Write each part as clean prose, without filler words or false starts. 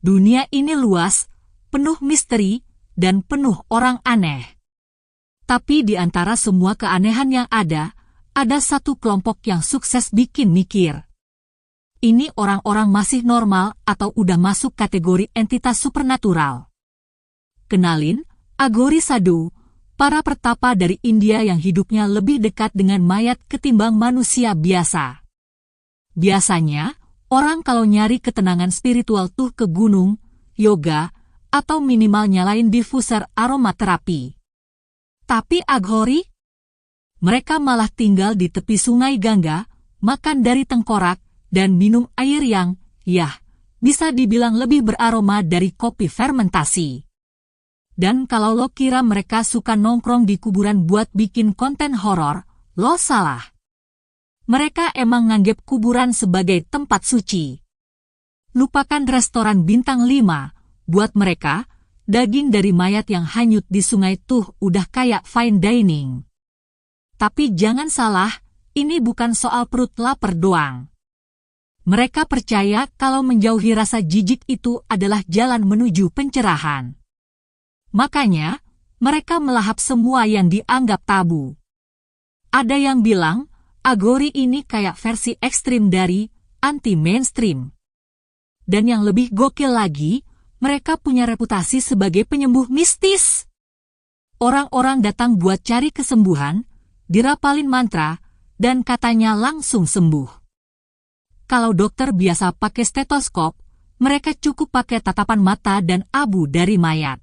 Dunia ini luas, penuh misteri, dan penuh orang aneh. Tapi di antara semua keanehan yang ada satu kelompok yang sukses bikin mikir. Ini orang-orang masih normal atau udah masuk kategori entitas supernatural. Kenalin, Aghori Sadhu, para pertapa dari India yang hidupnya lebih dekat dengan mayat ketimbang manusia biasa. Biasanya, orang kalau nyari ketenangan spiritual tuh ke gunung, yoga, atau minimal nyalain diffuser aromaterapi. Tapi Aghori? Mereka malah tinggal di tepi sungai Gangga, makan dari tengkorak, dan minum air yang, bisa dibilang lebih beraroma dari kopi fermentasi. Dan kalau lo kira mereka suka nongkrong di kuburan buat bikin konten horor, lo salah. Mereka emang nganggep kuburan sebagai tempat suci. Lupakan restoran bintang 5, buat mereka, daging dari mayat yang hanyut di sungai tuh udah kayak fine dining. Tapi jangan salah, ini bukan soal perut lapar doang. Mereka percaya kalau menjauhi rasa jijik itu adalah jalan menuju pencerahan. Makanya, mereka melahap semua yang dianggap tabu. Ada yang bilang, Aghori ini kayak versi ekstrim dari anti-mainstream. Dan yang lebih gokil lagi, mereka punya reputasi sebagai penyembuh mistis. Orang-orang datang buat cari kesembuhan, dirapalin mantra, dan katanya langsung sembuh. Kalau dokter biasa pakai stetoskop, mereka cukup pakai tatapan mata dan abu dari mayat.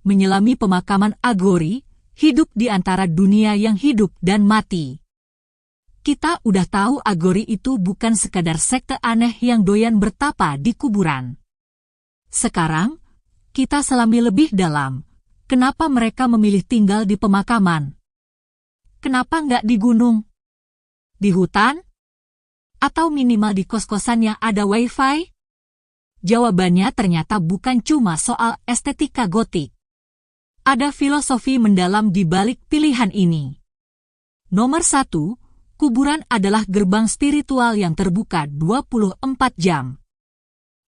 Menyelami pemakaman Aghori, hidup di antara dunia yang hidup dan mati. Kita udah tahu Aghori itu bukan sekadar sekte aneh yang doyan bertapa di kuburan. Sekarang, kita selami lebih dalam, kenapa mereka memilih tinggal di pemakaman? Kenapa nggak di gunung? Di hutan? Atau minimal di kos-kosan yang ada wifi? Jawabannya ternyata bukan cuma soal estetika gotik. Ada filosofi mendalam di balik pilihan ini. Nomor 1, kuburan adalah gerbang spiritual yang terbuka 24 jam.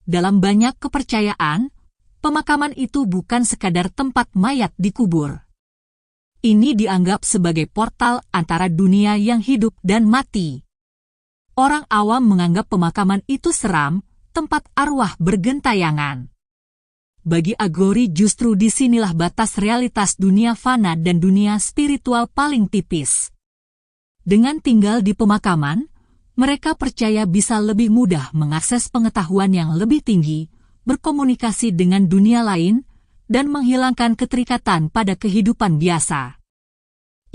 Dalam banyak kepercayaan, pemakaman itu bukan sekadar tempat mayat dikubur. Ini dianggap sebagai portal antara dunia yang hidup dan mati. Orang awam menganggap pemakaman itu seram, tempat arwah bergentayangan. Bagi Aghori justru disinilah batas realitas dunia fana dan dunia spiritual paling tipis. Dengan tinggal di pemakaman, mereka percaya bisa lebih mudah mengakses pengetahuan yang lebih tinggi, berkomunikasi dengan dunia lain, dan menghilangkan keterikatan pada kehidupan biasa.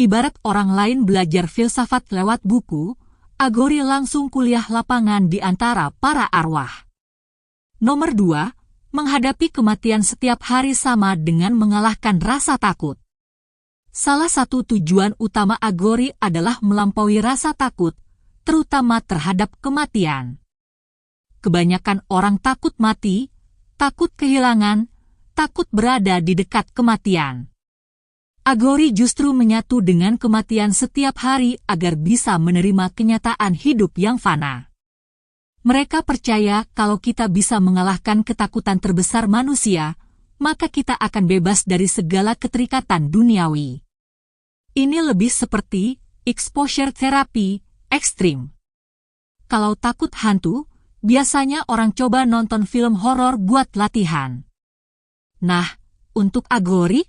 Ibarat orang lain belajar filsafat lewat buku, Aghori langsung kuliah lapangan di antara para arwah. Nomor 2, menghadapi kematian setiap hari sama dengan mengalahkan rasa takut. Salah satu tujuan utama Aghori adalah melampaui rasa takut, terutama terhadap kematian. Kebanyakan orang takut mati, takut kehilangan, takut berada di dekat kematian. Aghori justru menyatu dengan kematian setiap hari agar bisa menerima kenyataan hidup yang fana. Mereka percaya kalau kita bisa mengalahkan ketakutan terbesar manusia, maka kita akan bebas dari segala keterikatan duniawi. Ini lebih seperti exposure therapy ekstrim. Kalau takut hantu, biasanya orang coba nonton film horor buat latihan. Nah, untuk Aghori,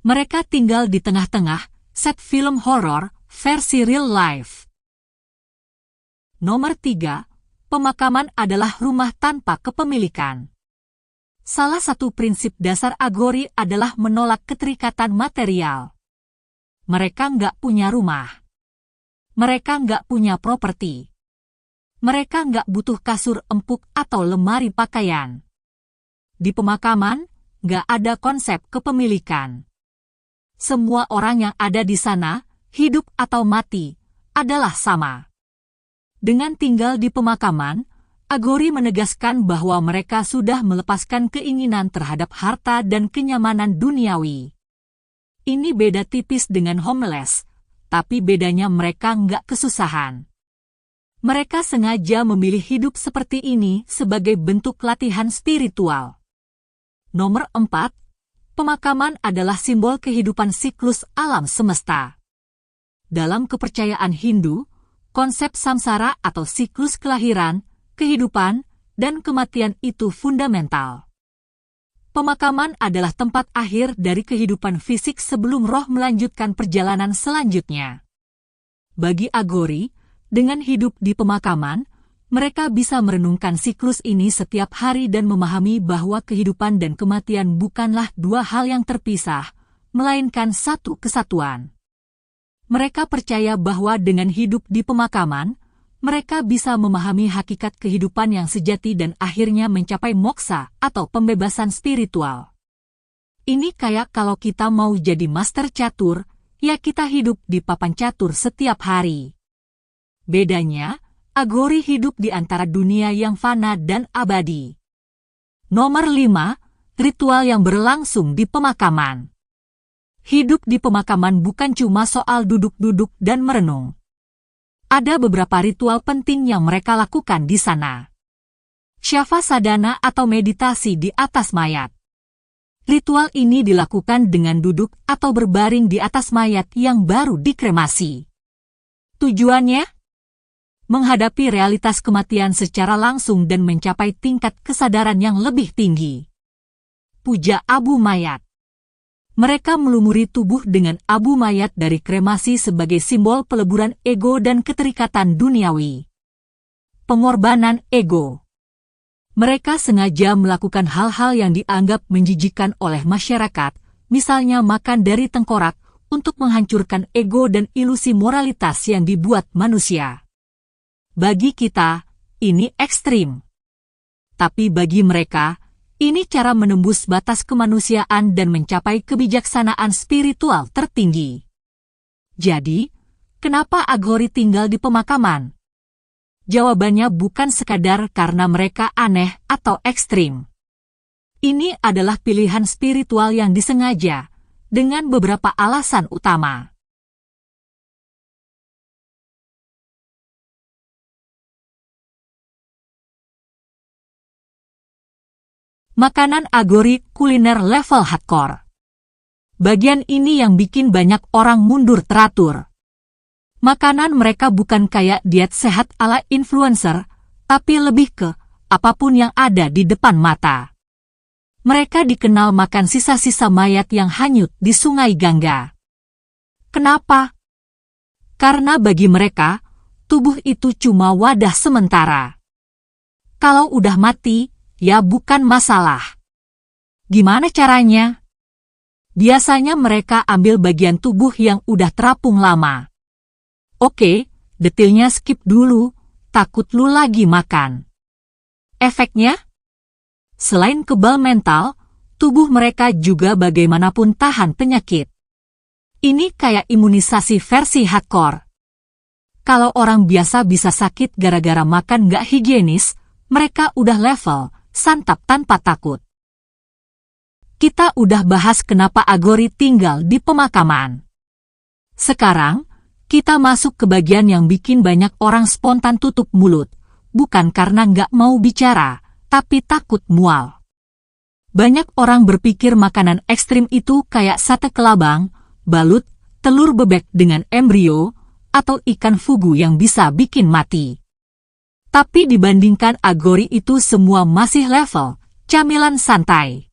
mereka tinggal di tengah-tengah set film horor versi real life. Nomor 3, pemakaman adalah rumah tanpa kepemilikan. Salah satu prinsip dasar Aghori adalah menolak keterikatan material. Mereka nggak punya rumah. Mereka nggak punya properti. Mereka nggak butuh kasur empuk atau lemari pakaian. Di pemakaman, nggak ada konsep kepemilikan. Semua orang yang ada di sana, hidup atau mati, adalah sama. Dengan tinggal di pemakaman, Aghori menegaskan bahwa mereka sudah melepaskan keinginan terhadap harta dan kenyamanan duniawi. Ini beda tipis dengan homeless, Tapi bedanya mereka nggak kesusahan. Mereka sengaja memilih hidup seperti ini sebagai bentuk latihan spiritual. Nomor 4. Pemakaman adalah simbol kehidupan siklus alam semesta. Dalam kepercayaan Hindu, konsep samsara atau siklus kelahiran, kehidupan, dan kematian itu fundamental. Pemakaman adalah tempat akhir dari kehidupan fisik sebelum roh melanjutkan perjalanan selanjutnya. Bagi Aghori, dengan hidup di pemakaman, mereka bisa merenungkan siklus ini setiap hari dan memahami bahwa kehidupan dan kematian bukanlah dua hal yang terpisah, melainkan satu kesatuan. Mereka percaya bahwa dengan hidup di pemakaman, mereka bisa memahami hakikat kehidupan yang sejati dan akhirnya mencapai moksa atau pembebasan spiritual. Ini kayak kalau kita mau jadi master catur, ya kita hidup di papan catur setiap hari. Bedanya, Aghori hidup di antara dunia yang fana dan abadi. Nomor 5. Ritual yang berlangsung di pemakaman. Hidup di pemakaman bukan cuma soal duduk-duduk dan merenung. Ada beberapa ritual penting yang mereka lakukan di sana. Syavasadana atau meditasi di atas mayat. Ritual ini dilakukan dengan duduk atau berbaring di atas mayat yang baru dikremasi. Tujuannya? Menghadapi realitas kematian secara langsung dan mencapai tingkat kesadaran yang lebih tinggi. Puja abu mayat. Mereka melumuri tubuh dengan abu mayat dari kremasi sebagai simbol peleburan ego dan keterikatan duniawi. Pengorbanan ego. Mereka sengaja melakukan hal-hal yang dianggap menjijikkan oleh masyarakat, misalnya makan dari tengkorak, untuk menghancurkan ego dan ilusi moralitas yang dibuat manusia. Bagi kita, ini ekstrim. Tapi bagi mereka, ini cara menembus batas kemanusiaan dan mencapai kebijaksanaan spiritual tertinggi. Jadi, kenapa Aghori tinggal di pemakaman? Jawabannya bukan sekadar karena mereka aneh atau ekstrim. Ini adalah pilihan spiritual yang disengaja, dengan beberapa alasan utama. Makanan Aghori kuliner level hardcore. Bagian ini yang bikin banyak orang mundur teratur. Makanan mereka bukan kayak diet sehat ala influencer, tapi lebih ke apapun yang ada di depan mata. Mereka dikenal makan sisa-sisa mayat yang hanyut di Sungai Gangga. Kenapa? Karena bagi mereka, tubuh itu cuma wadah sementara. Kalau udah mati, ya bukan masalah. Gimana caranya? Biasanya mereka ambil bagian tubuh yang udah terapung lama. Oke, detailnya skip dulu, takut lu lagi makan. Efeknya? Selain kebal mental, tubuh mereka juga bagaimanapun tahan penyakit. Ini kayak imunisasi versi hardcore. Kalau orang biasa bisa sakit gara-gara makan nggak higienis, mereka udah level santap tanpa takut. Kita udah bahas kenapa Aghori tinggal di pemakaman. Sekarang, kita masuk ke bagian yang bikin banyak orang spontan tutup mulut, bukan karena nggak mau bicara, tapi takut mual. Banyak orang berpikir makanan ekstrim itu kayak sate kelabang, balut, telur bebek dengan embrio, atau ikan fugu yang bisa bikin mati. Tapi dibandingkan Aghori itu semua masih level camilan santai.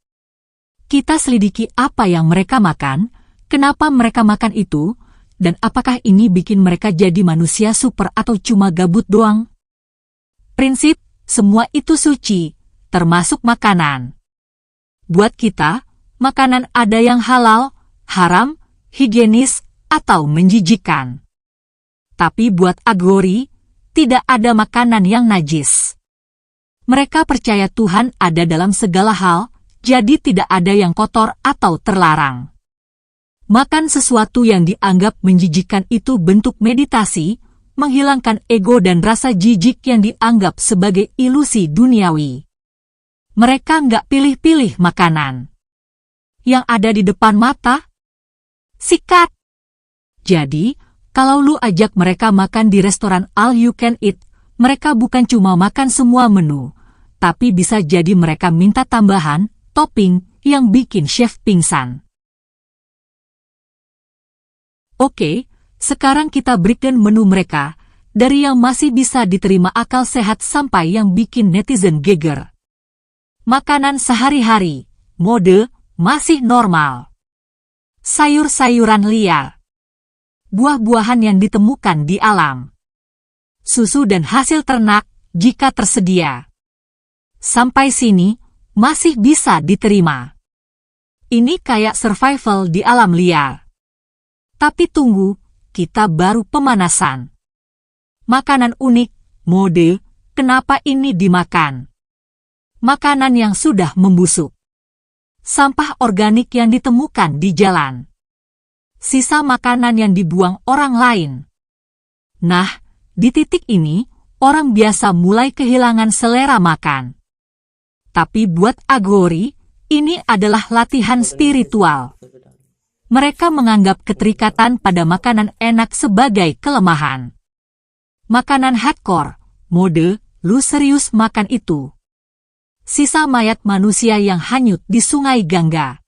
Kita selidiki apa yang mereka makan, kenapa mereka makan itu, dan apakah ini bikin mereka jadi manusia super atau cuma gabut doang. Prinsip, semua itu suci, termasuk makanan. Buat kita, makanan ada yang halal, haram, higienis, atau menjijikkan. Tapi buat Aghori, tidak ada makanan yang najis. Mereka percaya Tuhan ada dalam segala hal, jadi tidak ada yang kotor atau terlarang. Makan sesuatu yang dianggap menjijikkan itu bentuk meditasi, menghilangkan ego dan rasa jijik yang dianggap sebagai ilusi duniawi. Mereka nggak pilih-pilih makanan. Yang ada di depan mata, sikat. Jadi, Kalau lu ajak mereka makan di restoran all you can eat, mereka bukan cuma makan semua menu, tapi bisa jadi mereka minta tambahan, topping, yang bikin chef pingsan. Oke, sekarang kita breakdown menu mereka, dari yang masih bisa diterima akal sehat sampai yang bikin netizen geger. Makanan sehari-hari, mode, masih normal. Sayur-sayuran liar. Buah-buahan yang ditemukan di alam. Susu dan hasil ternak, jika tersedia. Sampai sini, masih bisa diterima. Ini kayak survival di alam liar. Tapi tunggu, kita baru pemanasan. Makanan unik, mode, kenapa ini dimakan? Makanan yang sudah membusuk. Sampah organik yang ditemukan di jalan. Sisa makanan yang dibuang orang lain. Nah, di titik ini, orang biasa mulai kehilangan selera makan. Tapi buat Aghori, ini adalah latihan spiritual. Mereka menganggap keterikatan pada makanan enak sebagai kelemahan. Makanan hardcore, mode, lu serius makan itu. Sisa mayat manusia yang hanyut di sungai Gangga.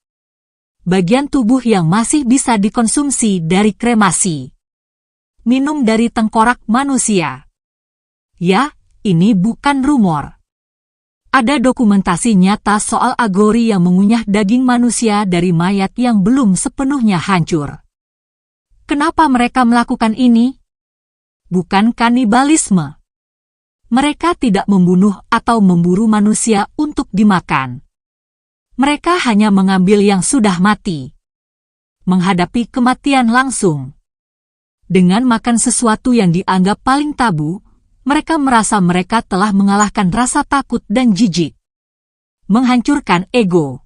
Bagian tubuh yang masih bisa dikonsumsi dari kremasi. Minum dari tengkorak manusia. Ya, ini bukan rumor. Ada dokumentasi nyata soal Aghori yang mengunyah daging manusia dari mayat yang belum sepenuhnya hancur. Kenapa mereka melakukan ini? Bukan kanibalisme. Mereka tidak membunuh atau memburu manusia untuk dimakan. Mereka hanya mengambil yang sudah mati. Menghadapi kematian langsung. Dengan makan sesuatu yang dianggap paling tabu, mereka merasa mereka telah mengalahkan rasa takut dan jijik. Menghancurkan ego.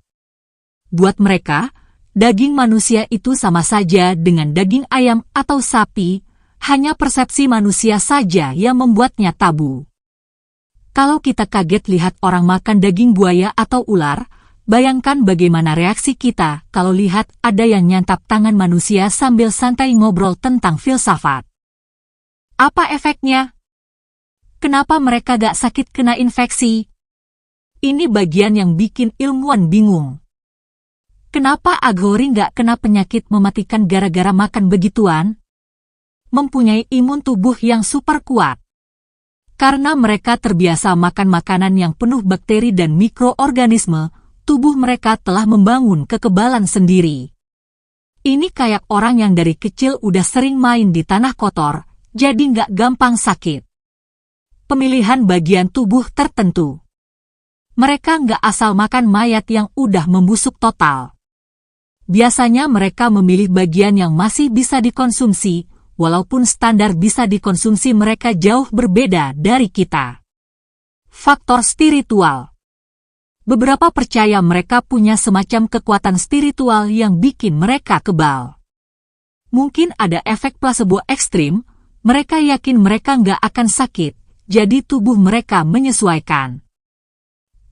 Buat mereka, daging manusia itu sama saja dengan daging ayam atau sapi, hanya persepsi manusia saja yang membuatnya tabu. Kalau kita kaget lihat orang makan daging buaya atau ular, bayangkan bagaimana reaksi kita kalau lihat ada yang nyantap tangan manusia sambil santai ngobrol tentang filsafat. Apa efeknya? Kenapa mereka gak sakit kena infeksi? Ini bagian yang bikin ilmuwan bingung. Kenapa Aghori gak kena penyakit mematikan gara-gara makan begituan? Mempunyai imun tubuh yang super kuat. Karena mereka terbiasa makan makanan yang penuh bakteri dan mikroorganisme, tubuh mereka telah membangun kekebalan sendiri. Ini kayak orang yang dari kecil udah sering main di tanah kotor, jadi nggak gampang sakit. Pemilihan bagian tubuh tertentu. Mereka nggak asal makan mayat yang udah membusuk total. Biasanya mereka memilih bagian yang masih bisa dikonsumsi, walaupun standar bisa dikonsumsi mereka jauh berbeda dari kita. Faktor spiritual. Beberapa percaya mereka punya semacam kekuatan spiritual yang bikin mereka kebal. Mungkin ada efek placebo ekstrim, mereka yakin mereka nggak akan sakit, jadi tubuh mereka menyesuaikan.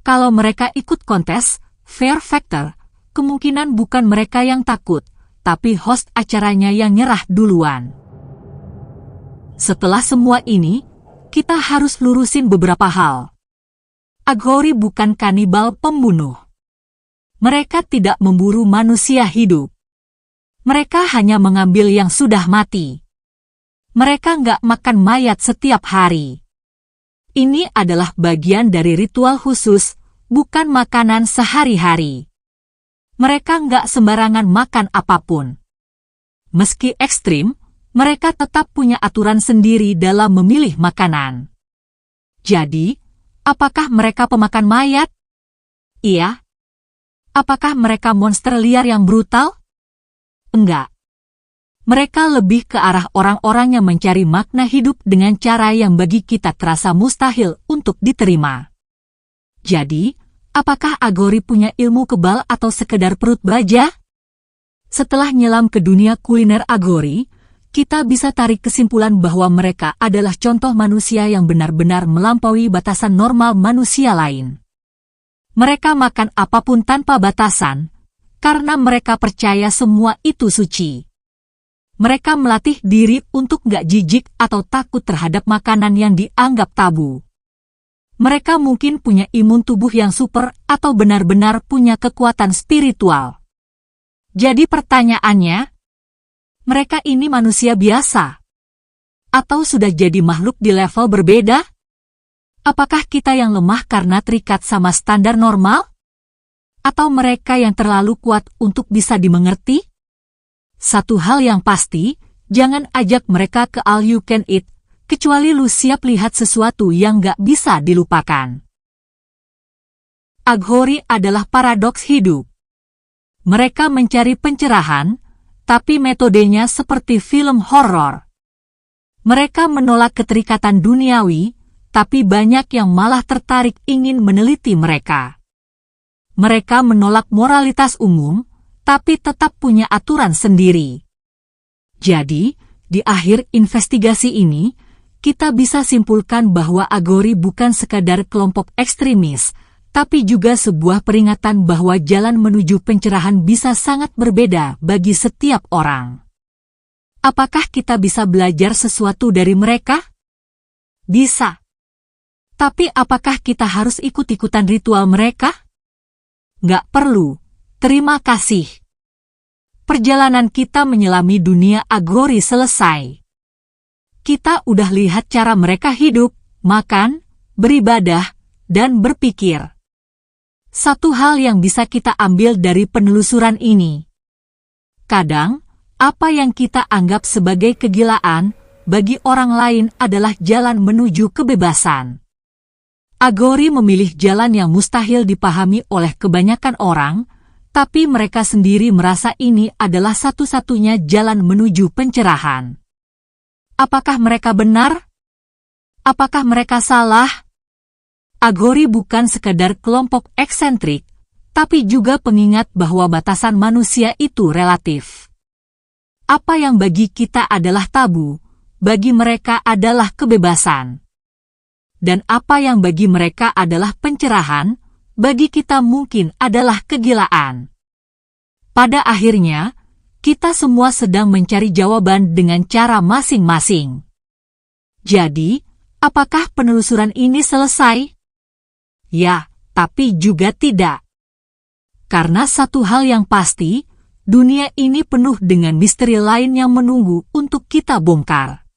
Kalau mereka ikut kontes, fear factor, kemungkinan bukan mereka yang takut, tapi host acaranya yang nyerah duluan. Setelah semua ini, kita harus lurusin beberapa hal. Aghori bukan kanibal pembunuh. Mereka tidak memburu manusia hidup. Mereka hanya mengambil yang sudah mati. Mereka nggak makan mayat setiap hari. Ini adalah bagian dari ritual khusus, bukan makanan sehari-hari. Mereka nggak sembarangan makan apapun. Meski ekstrim, mereka tetap punya aturan sendiri dalam memilih makanan. Jadi, apakah mereka pemakan mayat? Iya. Apakah mereka monster liar yang brutal? Enggak. Mereka lebih ke arah orang-orang yang mencari makna hidup dengan cara yang bagi kita terasa mustahil untuk diterima. Jadi, apakah Aghori punya ilmu kebal atau sekedar perut baja? Setelah nyelam ke dunia kuliner Aghori, kita bisa tarik kesimpulan bahwa mereka adalah contoh manusia yang benar-benar melampaui batasan normal manusia lain. Mereka makan apapun tanpa batasan, karena mereka percaya semua itu suci. Mereka melatih diri untuk nggak jijik atau takut terhadap makanan yang dianggap tabu. Mereka mungkin punya imun tubuh yang super atau benar-benar punya kekuatan spiritual. Jadi pertanyaannya, mereka ini manusia biasa? Atau sudah jadi makhluk di level berbeda? Apakah kita yang lemah karena terikat sama standar normal? Atau mereka yang terlalu kuat untuk bisa dimengerti? Satu hal yang pasti, jangan ajak mereka ke all you can eat, kecuali lu siap lihat sesuatu yang gak bisa dilupakan. Aghori adalah paradoks hidup. Mereka mencari pencerahan, tapi metodenya seperti film horor. Mereka menolak keterikatan duniawi, tapi banyak yang malah tertarik ingin meneliti mereka. Mereka menolak moralitas umum, tapi tetap punya aturan sendiri. Jadi, di akhir investigasi ini, kita bisa simpulkan bahwa Aghori bukan sekadar kelompok ekstremis, tapi juga sebuah peringatan bahwa jalan menuju pencerahan bisa sangat berbeda bagi setiap orang. Apakah kita bisa belajar sesuatu dari mereka? Bisa. Tapi apakah kita harus ikut-ikutan ritual mereka? Nggak perlu. Terima kasih. Perjalanan kita menyelami dunia Aghori selesai. Kita udah lihat cara mereka hidup, makan, beribadah, dan berpikir. Satu hal yang bisa kita ambil dari penelusuran ini. Kadang, apa yang kita anggap sebagai kegilaan, bagi orang lain adalah jalan menuju kebebasan. Aghori memilih jalan yang mustahil dipahami oleh kebanyakan orang, tapi mereka sendiri merasa ini adalah satu-satunya jalan menuju pencerahan. Apakah mereka benar? Apakah mereka salah? Aghori bukan sekadar kelompok eksentrik, tapi juga pengingat bahwa batasan manusia itu relatif. Apa yang bagi kita adalah tabu, bagi mereka adalah kebebasan. Dan apa yang bagi mereka adalah pencerahan, bagi kita mungkin adalah kegilaan. Pada akhirnya, kita semua sedang mencari jawaban dengan cara masing-masing. Jadi, apakah penelusuran ini selesai? Ya, tapi juga tidak. Karena satu hal yang pasti, dunia ini penuh dengan misteri lain yang menunggu untuk kita bongkar.